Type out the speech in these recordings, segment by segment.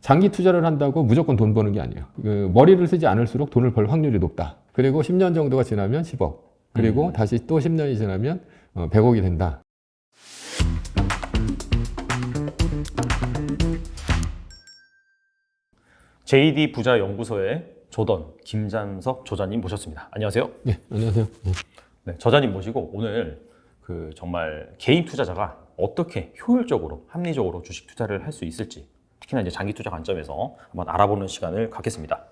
장기 투자를 한다고 무조건 돈 버는 게 아니에요. 그 머리를 쓰지 않을수록 돈을 벌 확률이 높다. 그리고 10년 정도가 지나면 10억. 그리고 다시 또 10년이 지나면 100억이 된다. JD 부자 연구소의 조던 김잔석 조자님 모셨습니다. 안녕하세요. 네, 안녕하세요. 네, 저자님 모시고 오늘 정말 개인 투자자가 어떻게 효율적으로 합리적으로 주식 투자를 할 수 있을지, 특히나 이제 장기 투자 관점에서 한번 알아보는 시간을 갖겠습니다.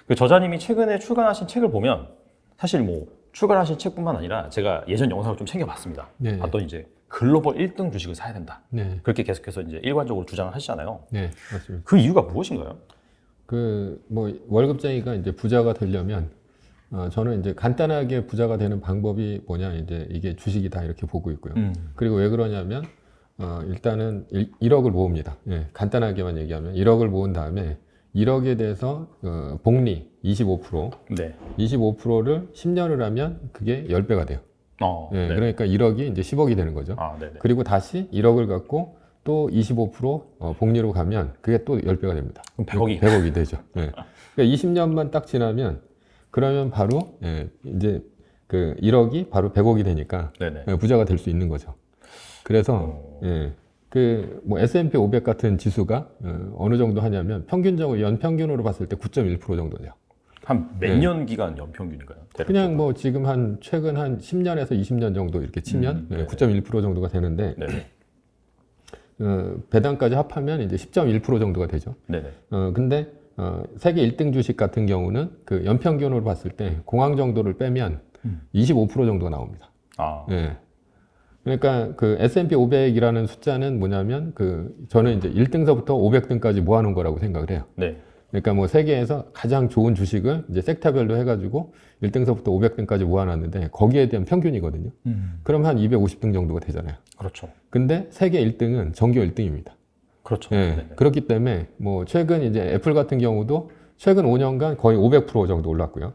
그 저자님이 최근에 출간하신 책을 보면 사실 뭐 출간하신 책뿐만 아니라 제가 예전 영상을 좀 챙겨봤습니다. 네. 봤더니 이제 글로벌 1등 주식을 사야 된다. 네. 그렇게 계속해서 이제 일관적으로 주장을 하시잖아요. 네, 맞습니다. 그 이유가 무엇인가요? 뭐 월급쟁이가 이제 부자가 되려면 저는 이제 간단하게 부자가 되는 방법이 뭐냐, 이제 이게 주식이다 이렇게 보고 있고요. 그리고 왜 그러냐면 일단은 1억을 모읍니다. 예, 간단하게만 얘기하면 1억을 모은 다음에 1억에 대해서 복리 25%, 네. 25%를 10년을 하면 그게 10배가 돼요. 예, 네. 그러니까 1억이 이제 10억이 되는 거죠. 네네. 그리고 다시 1억을 갖고 또 25% 복리로 가면 그게 또 10배가 됩니다. 그럼 100억이. 100억이 되죠. 예. 그러니까 20년만 딱 지나면 그러면 바로 이제 그 1억이 바로 100억이 되니까 네네. 부자가 될 수 있는 거죠. 그래서 뭐 S&P 500 같은 지수가 어느 정도 하냐면 평균적으로 연평균으로 봤을 때 9.1% 정도 돼요. 한 몇 년 기간 연평균인가요? 그냥 뭐 지금 최근 한 10년에서 20년 정도 이렇게 치면 9.1% 정도가 되는데 네네. 배당까지 합하면 이제 10.1% 정도가 되죠. 네네. 근데 세계 1등 주식 같은 경우는 그 연평균으로 봤을 때 공황 정도를 빼면 25% 정도가 나옵니다. 예. 그러니까 그 S&P 500이라는 숫자는 뭐냐면 저는 이제 1등서부터 500등까지 모아놓은 거라고 생각을 해요. 네. 그러니까 뭐 세계에서 가장 좋은 주식을 이제 섹터별로 해가지고 1등서부터 500등까지 모아놨는데 거기에 대한 평균이거든요. 그럼 한 250등 정도가 되잖아요. 그렇죠. 근데 세계 1등은 전교 1등입니다. 그렇죠. 예, 네네. 그렇기 때문에 뭐 최근 이제 애플 같은 경우도 최근 5년간 거의 500% 정도 올랐고요.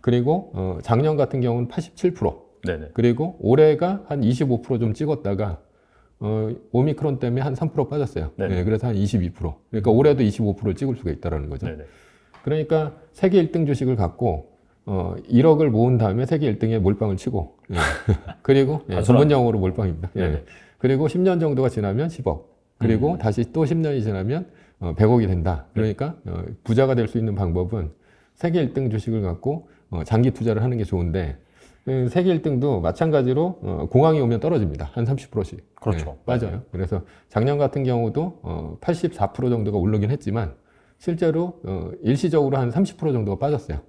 그리고 작년 같은 경우는 87%. 네네. 그리고 올해가 한 25% 좀 찍었다가 오미크론 때문에 한 3% 빠졌어요. 네네. 예, 그래서 한 22%. 그러니까 올해도 25%를 찍을 수가 있다라는 거죠. 네네. 그러니까 세계 1등 주식을 갖고 1억을 모은 다음에 세계 1등에 몰빵을 치고 그리고 전문용어로 몰빵입니다. 네네. 그리고 10년 정도가 지나면 10억. 그리고 다시 또 10년이 지나면 100억이 된다. 그러니까 부자가 될 수 있는 방법은 세계 1등 주식을 갖고 장기 투자를 하는 게 좋은데 세계 1등도 마찬가지로 공황이 오면 떨어집니다. 한 30%씩. 그렇죠. 빠져요. 그래서 작년 같은 경우도 84% 정도가 오르긴 했지만 실제로 일시적으로 한 30% 정도가 빠졌어요.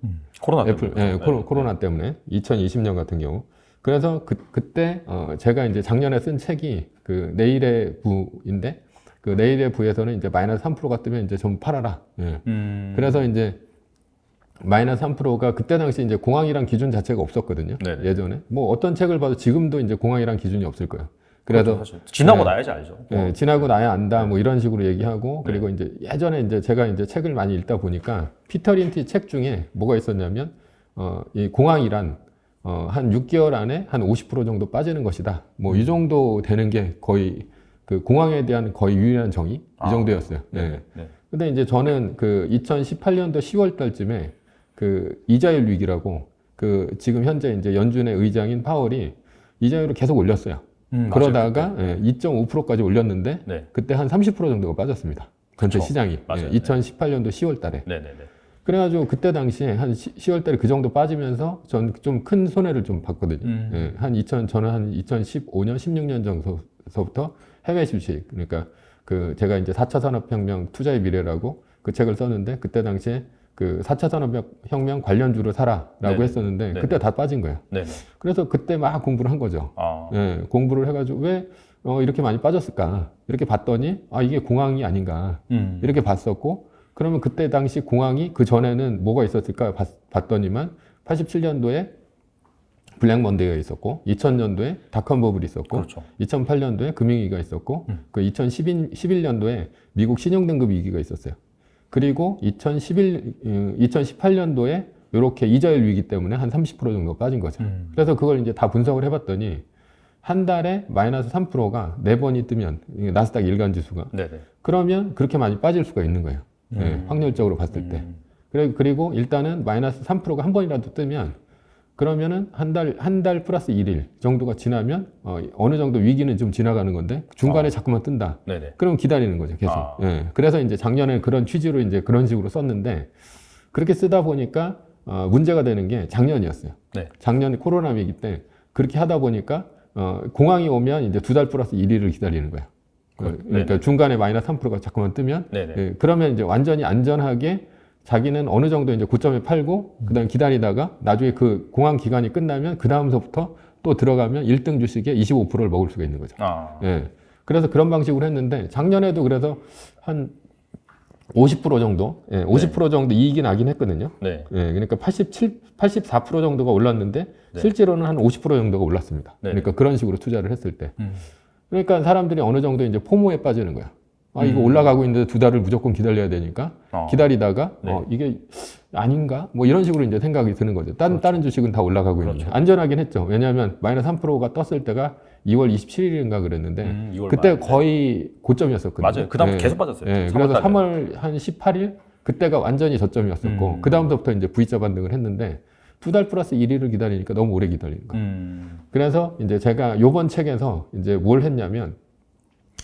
코로나 애플, 때문에. 코로나 때문에 2020년 같은 경우. 그래서 그때 제가 이제 작년에 쓴 책이 그 내일의 부인데 그 내일의 부에서는 이제 마이너스 3%가 뜨면 이제 좀 팔아라. 그래서 이제 마이너스 3%가 그때 당시 이제 공황이란 기준 자체가 없었거든요. 네네. 예전에 뭐 어떤 책을 봐도 지금도 이제 공황이란 기준이 없을 거예요. 그래서 그렇죠, 사실. 지나고 나야지 알죠. 지나고 나야 안다 뭐 이런 식으로 얘기하고 그리고 이제 예전에 이제 제가 이제 책을 많이 읽다 보니까 피터 린티 책 중에 뭐가 있었냐면 이 공황이란 한 6개월 안에 한 50% 정도 빠지는 것이다. 뭐 이 정도 되는 게 거의 그 공황에 대한 거의 유일한 정의 이 정도였어요. 네. 근데 이제 저는 그 2018년도 10월 달쯤에 그 이자율 위기라고 그 지금 현재 이제 연준의 의장인 파월이 이자율을 계속 올렸어요. 그러다가 2.5%까지 올렸는데 그때 한 30% 정도가 빠졌습니다. 전체 그렇죠. 시장이. 맞아요. 2018년도 10월 달에. 네네네. 그래가지고 그때 당시에 한 10월 달에 그 정도 빠지면서 전 좀 큰 손해를 좀 봤거든요. 저는 한 2015년, 16년 정도서부터 해외 주식, 그러니까 그 제가 이제 4차 산업혁명 투자의 미래라고 그 책을 썼는데 그때 당시에 그 4차 산업혁명 관련주를 사라라고 했었는데 그때 다 빠진 거예요. 네네. 그래서 그때 막 공부를 한 거죠. 공부를 해가지고 왜 이렇게 많이 빠졌을까? 이렇게 봤더니 이게 공황이 아닌가? 이렇게 봤었고 그러면 그때 당시 공황이 그 전에는 뭐가 있었을까 봤더니만 87년도에 블랙 먼데이가 있었고 2000년도에 닷컴 버블이 있었고 그렇죠. 2008년도에 금융위기가 있었고 그 2011년도에 미국 신용등급 위기가 있었어요. 그리고 2018년도에 이렇게 이자율 위기 때문에 한 30% 정도 빠진 거죠. 그래서 그걸 이제 다 분석을 해봤더니 한 달에 마이너스 3%가 4번이 뜨면 나스닥 일간 지수가 네네. 그러면 그렇게 많이 빠질 수가 있는 거예요. 예, 확률적으로 봤을 때. 그리고 일단은 마이너스 3%가 한 번이라도 뜨면 그러면은 한 달 플러스 1일 정도가 지나면 어느 정도 위기는 좀 지나가는 건데 중간에 자꾸만 뜬다. 네네. 그럼 기다리는 거죠, 계속. 예. 그래서 이제 작년에 그런 취지로 이제 그런 식으로 썼는데 그렇게 쓰다 보니까 문제가 되는 게 작년이었어요. 네. 작년 코로나 위기 때 그렇게 하다 보니까 공항이 오면 이제 2달 플러스 1일을 기다리는 거야. 그러니까 중간에 마이너스 3%가 자꾸만 뜨면 예, 그러면 이제 완전히 안전하게 자기는 어느 정도 이제 고점에 팔고 그다음 기다리다가 나중에 그 공항 기간이 끝나면 그 다음서부터 또 들어가면 1등 주식의 25%를 먹을 수가 있는 거죠. 예. 그래서 그런 방식으로 했는데 작년에도 그래서 한 50% 정도, 예, 50% 정도 이익이 나긴 했거든요. 네. 예, 그러니까 84% 정도가 올랐는데 실제로는 한 50% 정도가 올랐습니다. 네. 그러니까 그런 식으로 투자를 했을 때. 그러니까 사람들이 어느 정도 이제 포모에 빠지는 거야. 이거 올라가고 있는데 2달을 무조건 기다려야 되니까 기다리다가 이게 아닌가? 뭐 이런 식으로 이제 생각이 드는 거죠. 다른 주식은 다 올라가고 있는데 안전하긴 했죠. 왜냐하면 마이너스 3%가 떴을 때가 2월 27일인가 그랬는데 2월 그때 말. 거의 고점이었었거든요. 맞아요. 그다음 계속 빠졌어요. 예, 3월 그래서 달에. 3월 한 18일 그때가 완전히 저점이었었고 그 다음부터 이제 V자 반등을 했는데 2달 플러스 1일을 기다리니까 너무 오래 기다리는 거예요. 그래서 이제 제가 요번 책에서 이제 뭘 했냐면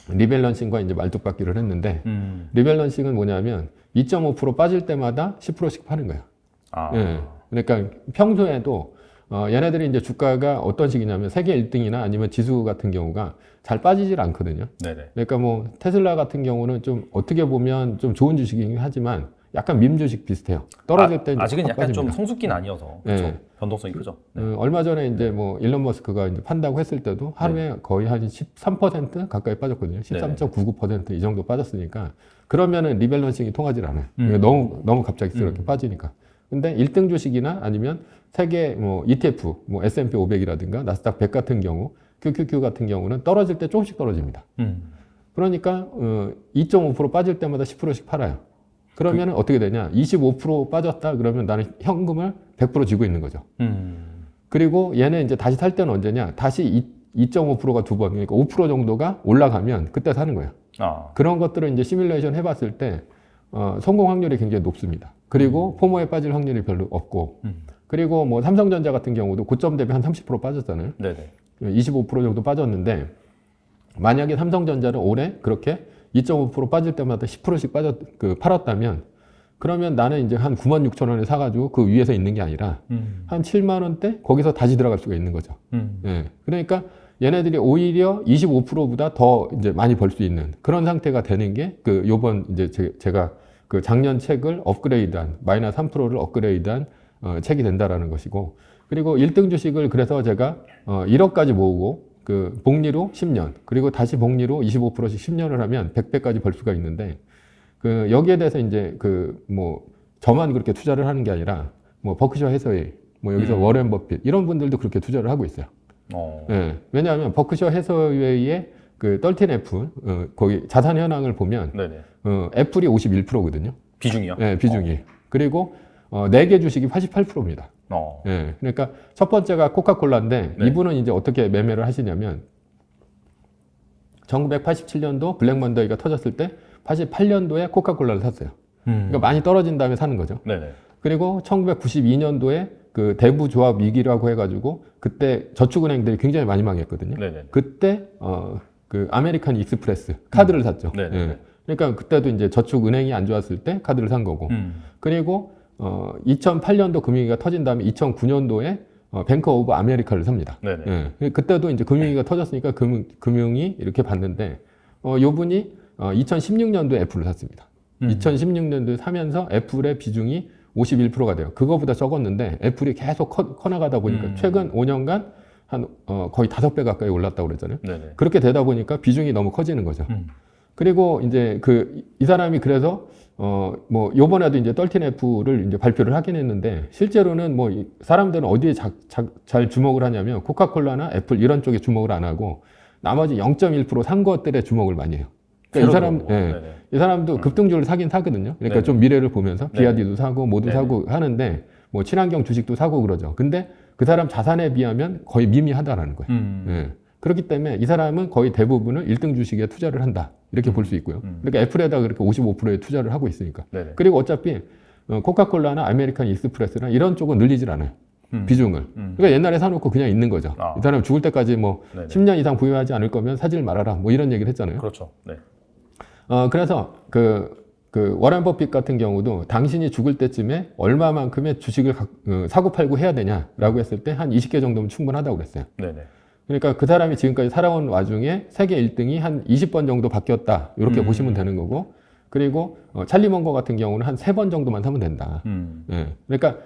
리밸런싱과 이제 말뚝박기를 했는데 리밸런싱은 뭐냐면 2.5% 빠질 때마다 10%씩 파는 거예요. 예. 그러니까 평소에도 얘네들이 이제 주가가 어떤 식이냐면 세계 1등이나 아니면 지수 같은 경우가 잘 빠지질 않거든요. 네네. 그러니까 뭐 테슬라 같은 경우는 좀 어떻게 보면 좀 좋은 주식이긴 하지만 약간 밈 주식 비슷해요. 떨어질 때 아직은 확 약간 좀 빠집니다. 성숙기는 아니어서 그렇죠. 네. 변동성이 크죠. 네. 얼마 전에 이제 뭐 일론 머스크가 이제 판다고 했을 때도 하루에 거의 한 13% 가까이 빠졌거든요. 13.99%이 정도 빠졌으니까 그러면은 리밸런싱이 통하질 않아요. 너무 갑작스럽게 빠지니까. 근데 1등 주식이나 아니면 세계 뭐 ETF, 뭐 S&P 500이라든가 나스닥 100 같은 경우, QQQ 같은 경우는 떨어질 때 조금씩 떨어집니다. 그러니까 2.5% 빠질 때마다 10%씩 팔아요. 그러면 어떻게 되냐? 25% 빠졌다 그러면 나는 현금을 100% 쥐고 있는 거죠. 그리고 얘는 이제 다시 살 때는 언제냐? 다시 2.5%가 두 번, 그러니까 5% 정도가 올라가면 그때 사는 거예요. 그런 것들을 이제 시뮬레이션 해봤을 때 성공 확률이 굉장히 높습니다. 그리고 포모에 빠질 확률이 별로 없고, 그리고 뭐 삼성전자 같은 경우도 고점 대비 한 30% 빠졌잖아요. 네네. 25% 정도 빠졌는데 만약에 삼성전자를 올해 그렇게 2.5% 빠질 때마다 10%씩 팔았다면 그러면 나는 이제 한 96,000원에 사가지고 그 위에서 있는 게 아니라 한 7만 원대 거기서 다시 들어갈 수가 있는 거죠. 예. 그러니까 얘네들이 오히려 25%보다 더 이제 많이 벌 수 있는 그런 상태가 되는 게 그 요번 이제 제가 그 작년 책을 업그레이드한 마이너스 3%를 업그레이드한 책이 된다라는 것이고 그리고 1등 주식을 그래서 제가 1억까지 모으고 그 복리로 10년 그리고 다시 복리로 25%씩 10년을 하면 100배까지 벌 수가 있는데 그 여기에 대해서 이제 그 뭐 저만 그렇게 투자를 하는 게 아니라 뭐 버크셔 해서웨이 뭐 여기서 워렌 버핏 이런 분들도 그렇게 투자를 하고 있어요. 예. 왜냐하면 버크셔 해서웨이의 그 13F 거기 자산 현황을 보면 네네. 애플이 51%거든요. 비중이요? 네, 비중이. 그리고 4개 주식이 88%입니다. 예. 그러니까 첫 번째가 코카콜라인데 네. 이분은 이제 어떻게 매매를 하시냐면 1987년도 블랙먼데이가 터졌을 때 88년도에 코카콜라를 샀어요. 그러니까 많이 떨어진 다음에 사는 거죠. 네네. 그리고 1992년도에 그 대부 조합 위기라고 해가지고 그때 저축은행들이 굉장히 많이 망했거든요. 네네. 그때 그 아메리칸 익스프레스 카드를 샀죠. 네네. 예. 그러니까 그때도 이제 저축은행이 안 좋았을 때 카드를 산 거고. 그리고 2008년도 금융위기가 터진 다음에 2009년도에 뱅크 오브 아메리카를 삽니다. 네네. 예. 그때도 이제 금융위기가 터졌으니까 금융이 이렇게 봤는데 요분이 2016년도에 애플을 샀습니다. 2016년도에 사면서 애플의 비중이 51%가 돼요. 그거보다 적었는데 애플이 계속 커나가다 보니까 최근 5년간 한 거의 5배 가까이 올랐다고 그랬잖아요. 네네. 그렇게 되다 보니까 비중이 너무 커지는 거죠. 그리고 이제 이 사람이 그래서 뭐 요번에도 이제 13F를 이제 발표를 하긴 했는데 실제로는 뭐 사람들은 어디에 잘 주목을 하냐면 코카콜라나 애플 이런 쪽에 주목을 안 하고 나머지 0.1% 산 것들에 주목을 많이 해요. 그러니까 이 사람도 급등주를 사긴 사거든요. 그러니까 네네. 좀 미래를 보면서 네네. 비아디도 사고 모두 네네. 사고 하는데 뭐 친환경 주식도 사고 그러죠. 근데 그 사람 자산에 비하면 거의 미미하다라는 거예요. 예. 그렇기 때문에 이 사람은 거의 대부분을 1등 주식에 투자를 한다. 이렇게 볼 수 있고요. 그러니까 애플에다 그렇게 55%에 투자를 하고 있으니까. 네네. 그리고 어차피 코카콜라나 아메리칸 익스프레스나 이런 쪽은 늘리질 않아요. 비중을. 그러니까 옛날에 사놓고 그냥 있는 거죠. 이 사람 죽을 때까지 뭐 네네. 10년 이상 보유하지 않을 거면 사질 말아라. 뭐 이런 얘기를 했잖아요. 그렇죠. 네. 그래서 그 워렌 버핏 같은 경우도 당신이 죽을 때쯤에 얼마만큼의 주식을 사고 팔고 해야 되냐라고 했을 때 한 20개 정도면 충분하다고 그랬어요. 네네. 그러니까 그 사람이 지금까지 살아온 와중에 세계 1등이 한 20번 정도 바뀌었다. 이렇게 보시면 되는 거고. 그리고 찰리 먼거 같은 경우는 한 3번 정도만 사면 된다. 예. 그러니까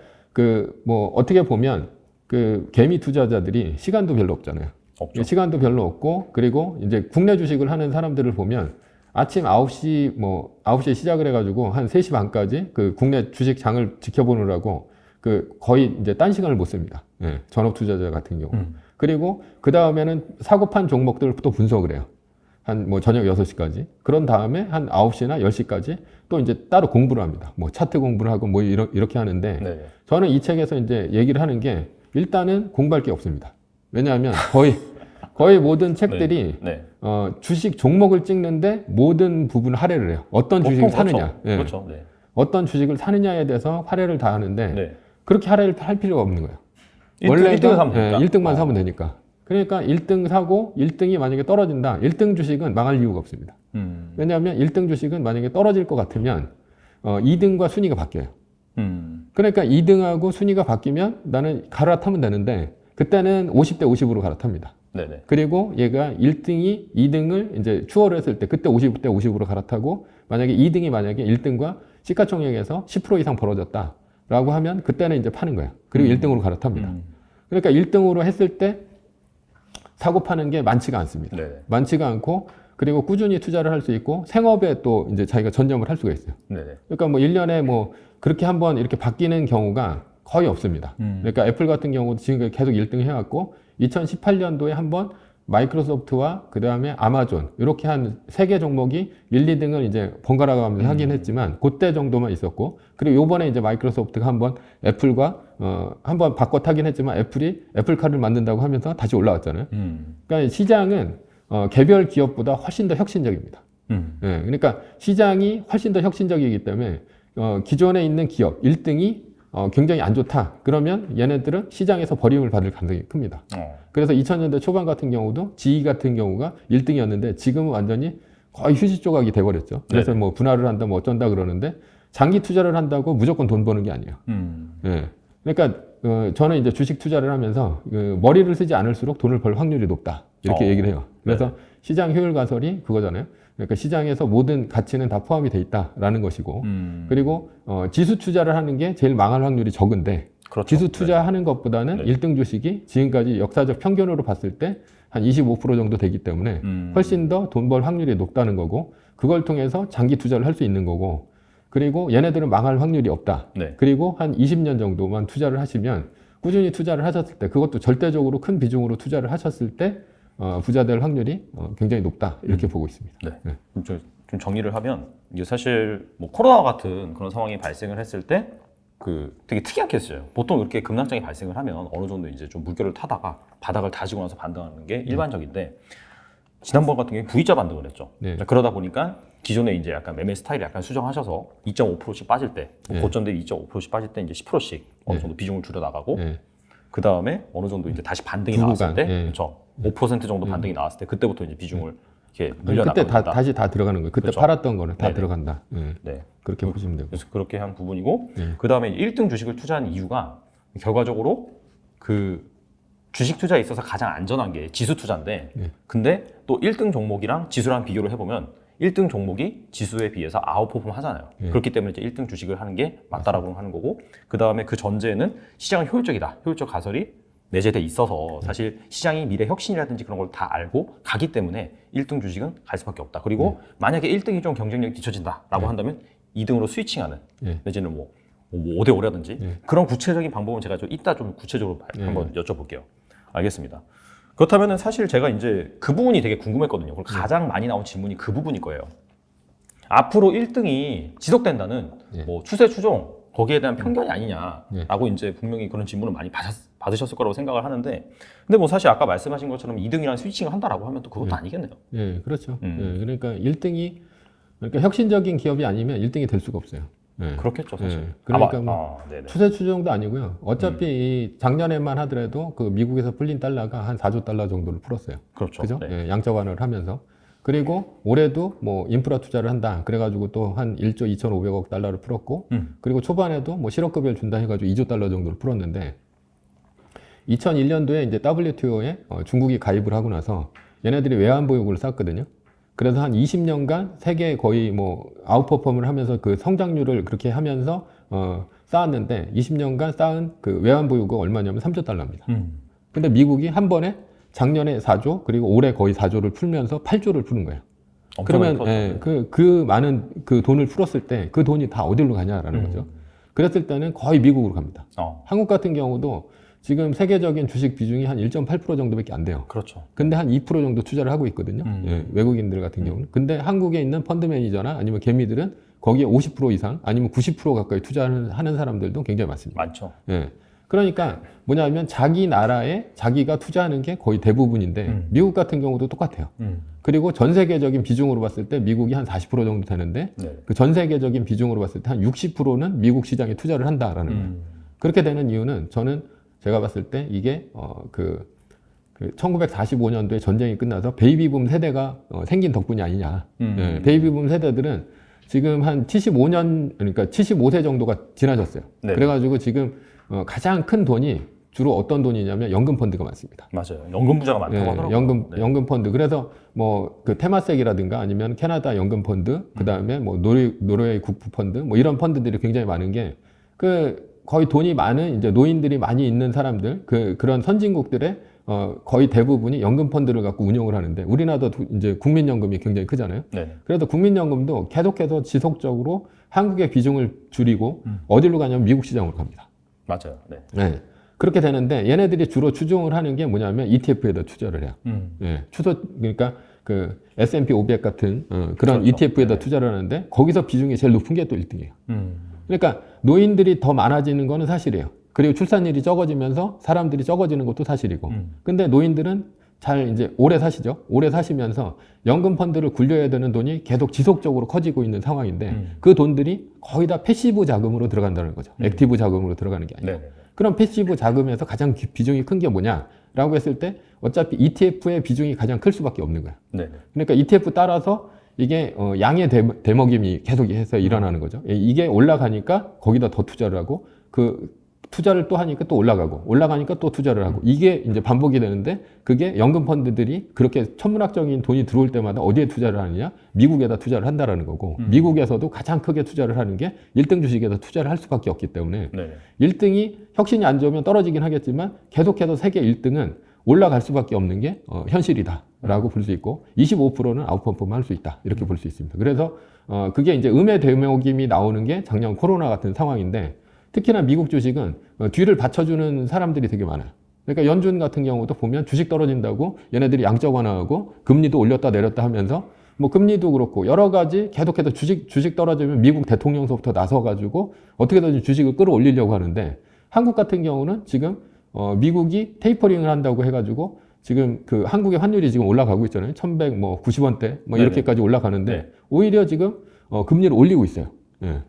뭐 어떻게 보면 개미 투자자들이 시간도 별로 없잖아요. 없죠. 시간도 별로 없고, 그리고 이제 국내 주식을 하는 사람들을 보면 아침 9시에 시작을 해가지고 한 3시 반까지 그 국내 주식 장을 지켜보느라고 거의 이제 딴 시간을 못 씁니다. 예. 전업 투자자 같은 경우. 그리고 그 다음에는 사고판 종목들을 또 분석을 해요. 한 뭐 저녁 6시까지. 그런 다음에 한 9시나 10시까지 또 이제 따로 공부를 합니다. 뭐 차트 공부를 하고 뭐 이렇게 하는데 네네. 저는 이 책에서 이제 얘기를 하는 게 일단은 공부할 게 없습니다. 왜냐하면 거의 모든 책들이 네. 주식 종목을 찍는데 모든 부분을 할애를 해요. 어떤 주식을 사느냐. 그렇죠. 예. 그렇죠. 네. 어떤 주식을 사느냐에 대해서 할애를 다 하는데 네. 그렇게 할애를 할 필요가 없는 거예요. 1등을 사면 되니까. 1등만 사면 되니까. 그러니까 1등 사고 1등이 만약에 떨어진다. 1등 주식은 망할 이유가 없습니다. 왜냐하면 1등 주식은 만약에 떨어질 것 같으면 2등과 순위가 바뀌어요. 그러니까 2등하고 순위가 바뀌면 나는 갈아타면 되는데 그때는 50대 50으로 갈아탑니다. 네네. 그리고 얘가 1등이 2등을 이제 추월을 했을 때 그때 50대 50으로 갈아타고 만약에 2등이 만약에 1등과 시가총액에서 10% 이상 벌어졌다라고 하면 그때는 이제 파는 거예요. 그리고 1등으로 갈아탑니다. 그러니까 1등으로 했을 때 사고 파는 게 많지가 않습니다. 네네. 많지가 않고 그리고 꾸준히 투자를 할 수 있고 생업에 또 이제 자기가 전념을 할 수가 있어요. 네네. 그러니까 뭐 1년에 뭐 그렇게 한번 이렇게 바뀌는 경우가 거의 없습니다. 그러니까 애플 같은 경우도 지금 계속 1등 해왔고 2018년도에 한번 마이크로소프트와 그 다음에 아마존 이렇게 한 3개 종목이 1, 2등을 이제 번갈아 가면서 하긴 했지만 그때 정도만 있었고 그리고 요번에 이제 마이크로소프트가 한번 애플과 한번 바꿔 타긴 했지만 애플이 애플카를 만든다고 하면서 다시 올라왔잖아요. 그러니까 시장은 개별 기업보다 훨씬 더 혁신적입니다. 예, 그러니까 시장이 훨씬 더 혁신적이기 때문에 기존에 있는 기업 1등이 굉장히 안 좋다. 그러면 얘네들은 시장에서 버림을 받을 가능성이 큽니다. 그래서 2000년대 초반 같은 경우도 GE 같은 경우가 1등이었는데 지금은 완전히 거의 휴지 조각이 돼버렸죠. 그래서 뭐 분할을 한다 뭐 어쩐다 그러는데 장기 투자를 한다고 무조건 돈 버는 게 아니에요. 예. 그러니까 저는 이제 주식 투자를 하면서 머리를 쓰지 않을수록 돈을 벌 확률이 높다. 이렇게 얘기를 해요. 그래서 네. 시장 효율 가설이 그거잖아요. 그러니까 시장에서 모든 가치는 다 포함이 돼 있다라는 것이고 그리고 지수 투자를 하는 게 제일 망할 확률이 적은데 그렇죠. 지수 투자하는 것보다는 네. 1등 주식이 지금까지 역사적 평균으로 봤을 때 한 25% 정도 되기 때문에 훨씬 더 돈 벌 확률이 높다는 거고 그걸 통해서 장기 투자를 할 수 있는 거고 그리고 얘네들은 망할 확률이 없다. 네. 그리고 한 20년 정도만 투자를 하시면 꾸준히 투자를 하셨을 때 그것도 절대적으로 큰 비중으로 투자를 하셨을 때 부자 될 확률이 굉장히 높다. 이렇게 보고 있습니다. 네. 네. 좀 정리를 하면 이게 사실 뭐 코로나 같은 그런 상황이 발생을 했을 때 되게 특이한 케이스예요. 보통 이렇게 급락장이 발생을 하면 어느 정도 이제 좀 물결을 타다가 바닥을 다지고 나서 반등하는 게 일반적인데 지난번 같은 경우에 V자 반등을 했죠. 네. 그러다 보니까 기존에 이제 약간 매매 스타일을 약간 수정하셔서 2.5%씩 빠질 때 네. 고점 대비 2.5%씩 빠질 때 이제 10%씩 어느 정도 비중을 줄여 나가고 네. 그 다음에 어느 정도 이제 다시 반등이 두구간, 나왔을 때 예. 그렇죠. 5% 정도 반등이 나왔을 때 그때부터 이제 비중을 이렇게 그때 늘려나간다. 다시 다 들어가는 거예요. 그때 그렇죠. 팔았던 거는 다 네네. 들어간다. 네. 네. 그렇게 보시면 되고. 그래서 그렇게 한 부분이고 네. 그 다음에 1등 주식을 투자한 이유가 결과적으로 그 주식 투자에 있어서 가장 안전한 게 지수 투자인데 네. 근데 또 1등 종목이랑 지수랑 비교를 해보면 1등 종목이 지수에 비해서 아웃퍼폼 하잖아요. 네. 그렇기 때문에 이제 1등 주식을 하는 게 맞다라고 하는 거고 그 다음에 그 전제는 시장은 효율적이다. 효율적 가설이 내재돼 있어서 사실 시장이 미래 혁신이라든지 그런 걸 다 알고 가기 때문에 1등 주식은 갈 수밖에 없다. 그리고 만약에 1등이 좀 경쟁력이 뒤처진다라고 한다면 2등으로 스위칭하는 내지는 뭐 5대 5라든지 그런 구체적인 방법은 제가 좀 이따 좀 구체적으로 한번 여쭤볼게요. 알겠습니다. 그렇다면 사실 제가 이제 그 부분이 되게 궁금했거든요. 그리고 가장 많이 나온 질문이 그 부분일 거예요. 앞으로 1등이 지속된다는 뭐 추세 추종 거기에 대한 편견이 아니냐라고 이제 분명히 그런 질문을 많이 받으셨을 거라고 생각을 하는데, 근데 뭐 사실 아까 말씀하신 것처럼 2등이랑 스위칭을 한다라고 하면 또 그것도 아니겠네요. 예, 그렇죠. 예, 그러니까 1등이 그러니까 혁신적인 기업이 아니면 1등이 될 수가 없어요. 예. 그렇겠죠, 사실. 예, 그러니까 뭐 네네. 추세 추종도 아니고요. 어차피 이 작년에만 하더라도 그 미국에서 풀린 달러가 한 4조 달러 정도를 풀었어요. 그렇죠. 그죠? 네. 예, 양적 완화를 하면서. 그리고 올해도 뭐 인프라 투자를 한다. 그래가지고 또 한 1조 2,500억 달러를 풀었고, 그리고 초반에도 뭐 실업급여를 준다 해가지고 2조 달러 정도를 풀었는데, 2001년도에 이제 WTO에 중국이 가입을 하고 나서 얘네들이 외환보유고를 쌓았거든요. 그래서 한 20년간 세계 거의 뭐 아웃퍼폼을 하면서 그 성장률을 그렇게 하면서 쌓았는데 20년간 쌓은 그 외환보유고가 얼마냐면 3조 달러입니다. 근데 미국이 한 번에 작년에 4조 그리고 올해 거의 4조를 풀면서 8조를 푸는 거예요. 그러면 예, 그 많은 그 돈을 풀었을 때 그 돈이 다 어디로 가냐라는 거죠. 그랬을 때는 거의 미국으로 갑니다. 한국 같은 경우도 지금 세계적인 주식 비중이 한 1.8% 정도밖에 안 돼요. 그렇죠. 근데 한 2% 정도 투자를 하고 있거든요. 예, 외국인들 같은 경우는. 근데 한국에 있는 펀드 매니저나 아니면 개미들은 거기에 50% 이상 아니면 90% 가까이 투자하는 사람들도 굉장히 많습니다. 많죠. 예. 그러니까 뭐냐면 자기 나라에 자기가 투자하는 게 거의 대부분인데 미국 같은 경우도 똑같아요. 그리고 전 세계적인 비중으로 봤을 때 미국이 한 40% 정도 되는데 네. 그 전 세계적인 비중으로 봤을 때 한 60%는 미국 시장에 투자를 한다라는 거예요. 그렇게 되는 이유는 저는 제가 봤을 때 이게 그 1945년도에 전쟁이 끝나서 베이비붐 세대가 생긴 덕분이 아니냐. 예, 베이비붐 세대들은 지금 한 75년 그러니까 75세 정도가 지나셨어요. 네. 그래가지고 지금 가장 큰 돈이 주로 어떤 돈이냐면 연금 펀드가 많습니다. 맞아요. 연금 부자가 많다고 예, 하더라고요. 연금 펀드. 그래서 뭐 그 테마색이라든가 아니면 캐나다 연금 펀드, 그 다음에 뭐 노르웨이 국부 펀드, 뭐 이런 펀드들이 굉장히 많은 게 그 거의 돈이 많은 이제 노인들이 많이 있는 사람들, 그런 선진국들의 거의 대부분이 연금 펀드를 갖고 운영을 하는데 우리나라도 이제 국민연금이 굉장히 크잖아요. 네. 그래서 국민연금도 계속해서 지속적으로 한국의 비중을 줄이고 어디로 가냐면 미국 시장으로 갑니다. 맞아요. 네. 네. 그렇게 되는데 얘네들이 주로 추종을 하는 게 뭐냐면 ETF에다 투자를 해요. 예. 그러니까 그 S&P 500 같은 그런 그렇죠. ETF에다 네. 투자를 하는데 거기서 비중이 제일 높은 게 또 1등이에요. 그러니까 노인들이 더 많아지는 거는 사실이에요. 그리고 출산율이 적어지면서 사람들이 적어지는 것도 사실이고. 근데 노인들은 잘 이제 오래 사시죠. 오래 사시면서 연금 펀드를 굴려야 되는 돈이 계속 지속적으로 커지고 있는 상황인데 그 돈들이 거의 다 패시브 자금으로 들어간다는 거죠. 액티브 자금으로 들어가는 게 아니고. 네. 그럼 패시브 자금에서 가장 비중이 큰 게 뭐냐라고 했을 때 어차피 ETF의 비중이 가장 클 수밖에 없는 거야. 네. 그러니까 ETF 따라서 이게 양의 대먹임이 계속해서 일어나는 거죠. 이게 올라가니까 거기다 더 투자를 하고 그 투자를 또 하니까 또 올라가니까 또 투자를 하고 이게 이제 반복이 되는데 그게 연금 펀드들이 그렇게 천문학적인 돈이 들어올 때마다 어디에 투자를 하느냐? 미국에다 투자를 한다라는 거고 미국에서도 가장 크게 투자를 하는 게 1등 주식에다 투자를 할 수밖에 없기 때문에 네. 1등이 혁신이 안 좋으면 떨어지긴 하겠지만 계속해서 세계 1등은 올라갈 수밖에 없는 게 현실이다라고 볼 수 있고 25%는 아웃퍼폼 할 수 있다 이렇게 볼 수 있습니다. 그래서 그게 이제 음의 대목임이 나오는 게 작년 코로나 같은 상황인데 특히나 미국 주식은 뒤를 받쳐주는 사람들이 되게 많아요. 그러니까 연준 같은 경우도 보면 주식 떨어진다고 얘네들이 양적 완화하고 금리도 올렸다 내렸다 하면서 뭐 금리도 그렇고 여러 가지 계속해서 주식 떨어지면 미국 대통령서부터 나서가지고 어떻게든 주식을 끌어올리려고 하는데 한국 같은 경우는 지금 미국이 테이퍼링을 한다고 해가지고 지금 그 한국의 환율이 지금 올라가고 있잖아요. 1190원대 뭐 이렇게까지 올라가는데 네. 오히려 지금 금리를 올리고 있어요. 예.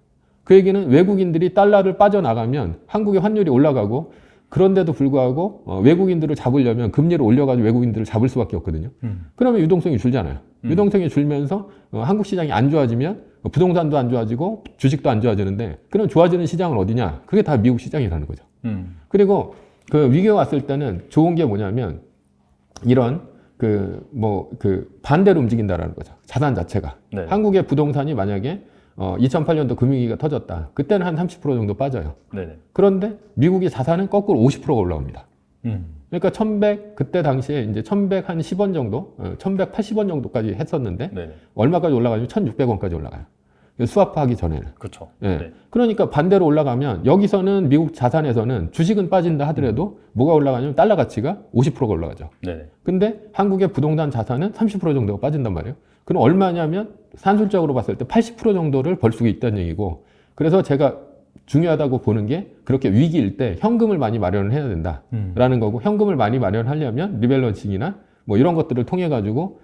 그 얘기는 외국인들이 달러를 빠져나가면 한국의 환율이 올라가고 그런데도 불구하고 외국인들을 잡으려면 금리를 올려가지고 외국인들을 잡을 수밖에 없거든요. 그러면 유동성이 줄잖아요. 유동성이 줄면서 한국 시장이 안 좋아지면 부동산도 안 좋아지고 주식도 안 좋아지는데 그럼 좋아지는 시장은 어디냐? 그게 다 미국 시장이라는 거죠. 그리고 그 위기가 왔을 때는 좋은 게 뭐냐면 이런 반대로 움직인다라는 거죠. 자산 자체가. 네. 한국의 부동산이 만약에 2008년도 금융위기가 터졌다. 그때는 한 30% 정도 빠져요. 네네. 그런데 미국의 자산은 거꾸로 50%가 올라옵니다. 그러니까 그때 당시에 이제 1110원 정도, 1180원 정도까지 했었는데 네네. 얼마까지 올라가냐면 1600원까지 올라가요. 스와프하기 전에는. 그렇죠. 예. 네. 그러니까 반대로 올라가면 여기서는 미국 자산에서는 주식은 빠진다 하더라도 뭐가 올라가냐면 달러 가치가 50%가 올라가죠. 네네. 근데 한국의 부동산 자산은 30% 정도가 빠진단 말이에요. 그럼 얼마냐면 산술적으로 봤을 때 80% 정도를 벌 수가 있다는 얘기고 그래서 제가 중요하다고 보는 게 그렇게 위기일 때 현금을 많이 마련을 해야 된다라는 거고 현금을 많이 마련하려면 리밸런싱이나 뭐 이런 것들을 통해 가지고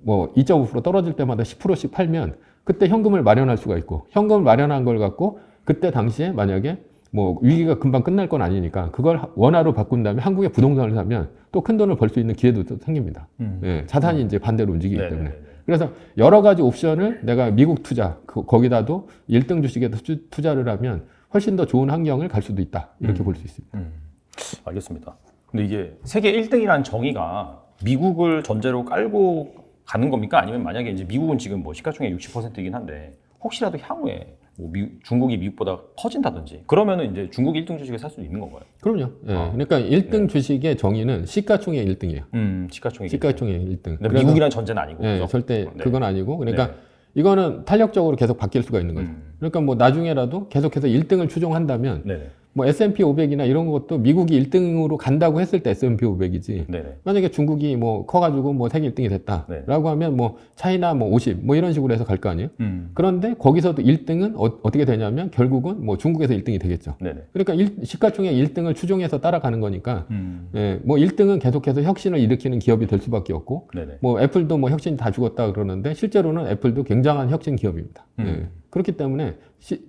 뭐 2.5% 떨어질 때마다 10%씩 팔면 그때 현금을 마련할 수가 있고 현금을 마련한 걸 갖고 그때 당시에 만약에 뭐 위기가 금방 끝날 건 아니니까 그걸 원화로 바꾼 다음에 한국의 부동산을 사면 또 큰 돈을 벌 수 있는 기회도 또 생깁니다. 예, 자산이 이제 반대로 움직이기 네네네. 때문에. 그래서 여러 가지 옵션을 내가 미국 투자, 거기다도 1등 주식에 투자를 하면 훨씬 더 좋은 환경을 갈 수도 있다. 이렇게 볼 수 있습니다. 알겠습니다. 근데 이게 세계 1등이라는 정의가 미국을 전제로 깔고 가는 겁니까? 아니면 만약에 이제 미국은 지금 뭐 시가총액 60%이긴 한데 혹시라도 향후에 뭐 중국이 미국보다 커진다든지 그러면은 이제 중국이 1등 주식을 살 수 있는 건가요? 그럼요. 예, 그러니까 1등 주식의 정의는 시가총액 1등이에요. 시가총액. 시가총액 1등. 근데 미국이라는 전제는 아니고. 예, 그죠? 절대 네. 그건 아니고 그러니까 네. 이거는 탄력적으로 계속 바뀔 수가 있는 거죠. 그러니까 뭐 나중에라도 계속해서 1등을 추종한다면 네네. 뭐 S&P 500이나 이런 것도 미국이 1등으로 간다고 했을 때 S&P 500이지. 네네. 만약에 중국이 뭐 커가지고 뭐 세계 1등이 됐다라고 하면 뭐 차이나 뭐 50 뭐 이런 식으로 해서 갈 거 아니에요. 그런데 거기서도 1등은 어떻게 되냐면 결국은 뭐 중국에서 1등이 되겠죠. 네네. 그러니까 시가총액 1등을 추종해서 따라가는 거니까 예, 뭐 1등은 계속해서 혁신을 일으키는 기업이 될 수밖에 없고 네네. 뭐 애플도 뭐 혁신 다 죽었다 그러는데 실제로는 애플도 굉장한 혁신 기업입니다. 예. 그렇기 때문에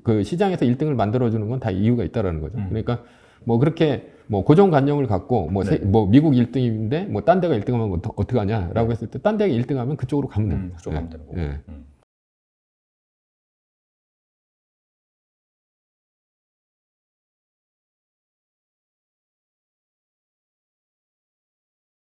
그 시장에서 1등을 만들어주는 건 다 이유가 있다라는 거죠. 그러니까 뭐 그렇게 뭐 고정관념을 갖고 뭐 미국 1등인데 뭐 딴 데가 1등하면 어떡하냐라고 했을 때 딴 데가 1등하면 그쪽으로 가면 됩니다. 그쪽으로 가면 되는 거고. 예.